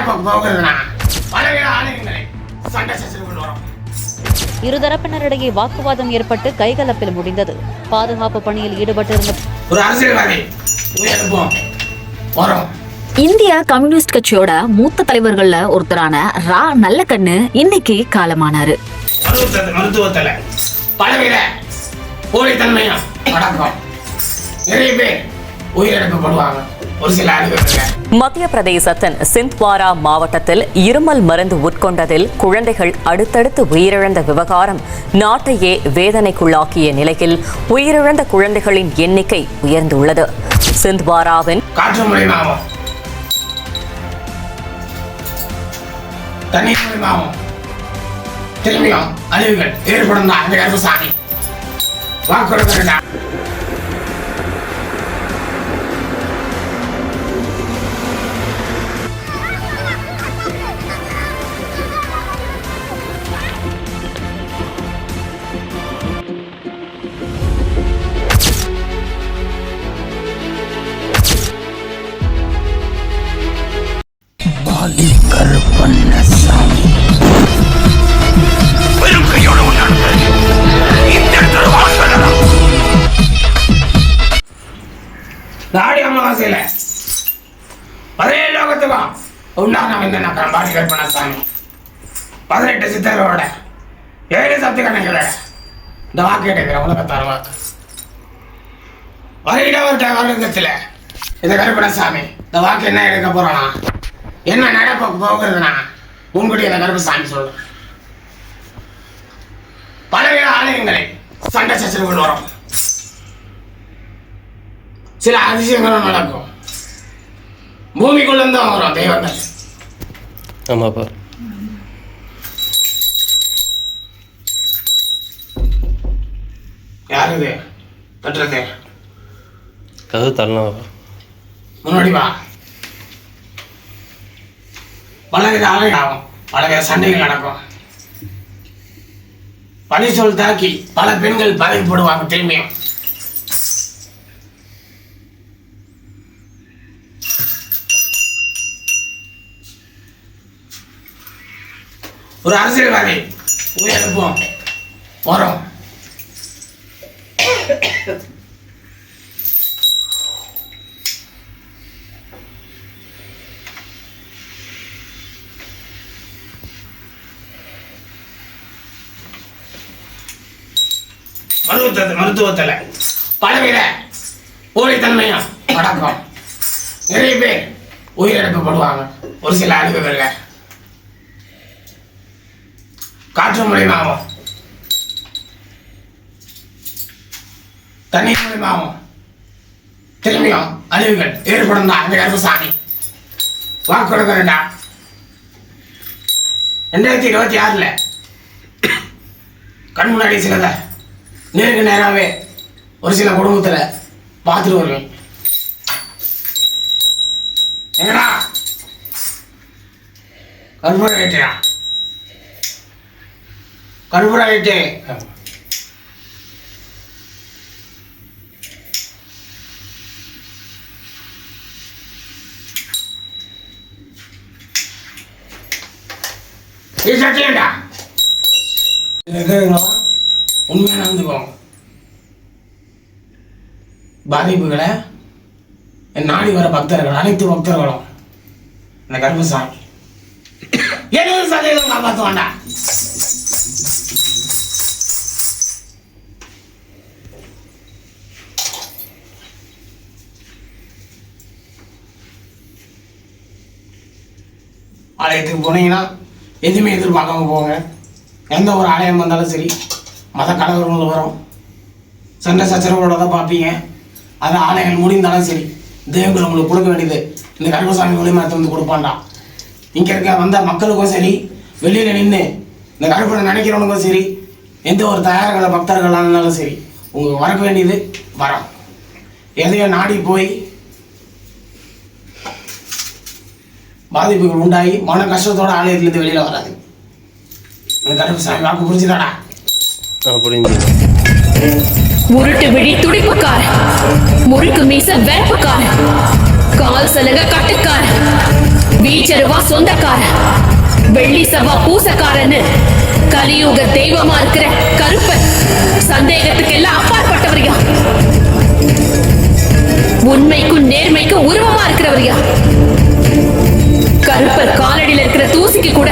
நடக்க போகிறதுனா பலவித ஆலயங்களை சண்டை சச்சரவுகள் வரும். இருதரப்பினரிடையே வாக்குவாதம் ஏற்பட்டு கைகலப்பில் முடிந்தது. பாதுகாப்பு பணியில் ஈடுபட்டிருந்த ஒரு அரசியல்வாதி வரும். இந்திய கம்யூனிஸ்ட் கட்சியோட மூத்த தலைவர்கள்ல ஒருத்தரான ரா நல்லக்கண்ணு இன்னைக்கு காலமானாரு. மருத்துவத்துல பலவித போலித்தன்மையும் நடக்கும். நிறைய பேர் உயிரிழக்கப்படுவாங்க. ஒரு சில மத்திய பிரதேசத்தின் சிந்த்வாரா மாவட்டத்தில் இருமல் மருந்து உட்கொண்டதில் குழந்தைகள் அடுத்தடுத்து உயிரிழந்த விவகாரம் நாட்டையே வேதனைக்குள்ளாக்கிய நிலையில் உயிரிழந்த குழந்தைகளின் எண்ணிக்கை உயர்ந்துள்ளது. சிந்த்வாராவின் காற்று மூலியமாகவும் தண்ணீர் மூலியமாகவும் திரும்பியும் அழிவுகள் ஏற்படும். அந்த கருப்பசாமி வாக்குறுதி கருப்பண்ணசாமி வெறும் கையோடு நாடி அமாவாசையில 17 லோகத்துக்கும் உண்டான நக்கரம் பாடி கருப்பண்ணசாமி 18 சித்தர்களோட 7 சக்தி கணங்களோட இந்த வாக்கு எடுக்கிற உலகத்தார் வாக்கு வருடத்தில் இந்த கருப்பண்ணசாமி இந்த வாக்கு என்ன எடுக்க போறானா, என்ன நடக்க போகிறதுனா முன்கூட்டி இந்த கருப்பசாமி சொல்றேன். பலவித ஆலயங்களை சண்டை சச்சரவுகள் வரும். சில அதிசயங்களும் நடக்கும். பூமிக்குள்ள இருந்து வரும் தெய்வங்கள். ஆமாப்பா. யாரு இது தட்டுறது? கதவு தள்ளலாம். முன்னாடி வா. பலவித ஆலயம் ஆகும். பலவித சண்டைகள் நடக்கும். பழி சொல் தாக்கி பல பெண்கள் பாதிக்கப்படுவாங்க. திரும்பியும் ஒரு அரசியல்வாதி உயர்ப்போம் வரும். மருத்துவத்துல பலவித போலித்தன்மையும் நடக்கும். நிறைய பேர் உயிரிழக்கப்படுவாங்க. ஒரு சில அழிவுகள்ல காற்று மூலியமாகவும் தண்ணீர் மூலியமாகவும் திரும்பியும் அழிவுகள் ஏற்படும். அந்த கருப்பசாமி வாக்குறுதி 2026 கண் முன்னாடி சிலத நேருக்கு நேராகவே ஒரு சில குடும்பத்தில் பார்த்துட்டு வருவேன். எங்கடா கருப்பூர ஐட்டா கருப்பூர ஐட்டே சட்டியண்டா உண்மையாக நடந்துக்குவோம். பாதிப்புகளை நாடி வர பக்தர்கள் அனைத்து பக்தர்களும் இந்த கருப்பசாமி 70% காப்பாற்றுவாண்டா. ஆலயத்துக்கு போனீங்கன்னா எதுவுமே எதிர்பார்க்காம போங்க. எந்த ஒரு ஆலயம் வந்தாலும் சரி மத கலவரங்கள் வரும். சண்டை சச்சரவோட தான் பார்ப்பீங்க. அது ஆலயங்கள் முடிந்தாலும் சரி தெய்வங்கள் உங்களுக்கு கொடுக்க வேண்டியது இந்த கருப்பசாமி மூலியமாக வந்து கொடுப்பாண்டா. இங்கே இருக்க வந்த மக்களுக்கும் சரி வெளியில் நின்று இந்த கருப்பனை நினைக்கிறவனுக்கும் சரி எந்த ஒரு தயாரிக்கிற பக்தர்களாக இருந்தாலும் சரி உங்களுக்கு வரக்க வேண்டியது வரும். எதையோ நாடி போய் பாதிப்புகள் உண்டாகி மன கஷ்டத்தோட ஆலயத்திலிருந்து வெளியில் வராது. இந்த கருப்பசாமி வாக்கு புரிஞ்சுதாடா? உருட்டு விழி துடிப்புக்கார, முறுக்கு மீச வேப்பக்கார, கால் சலக கட்டுக்கார, வீச்சருவா சொந்தக்காரன், வெள்ளி செவ்வா பூசக்காரன்னு கலியுக தெய்வமா இருக்கிற கருப்பன் சந்தேகத்துக்கு எல்லாம் அப்பாற்பட்டவரியா. உண்மைக்கும் நேர்மைக்கும் உருவமா இருக்கிறவரியா. கருப்பர் காலடியில் இருக்கிற தூசிக்கு கூட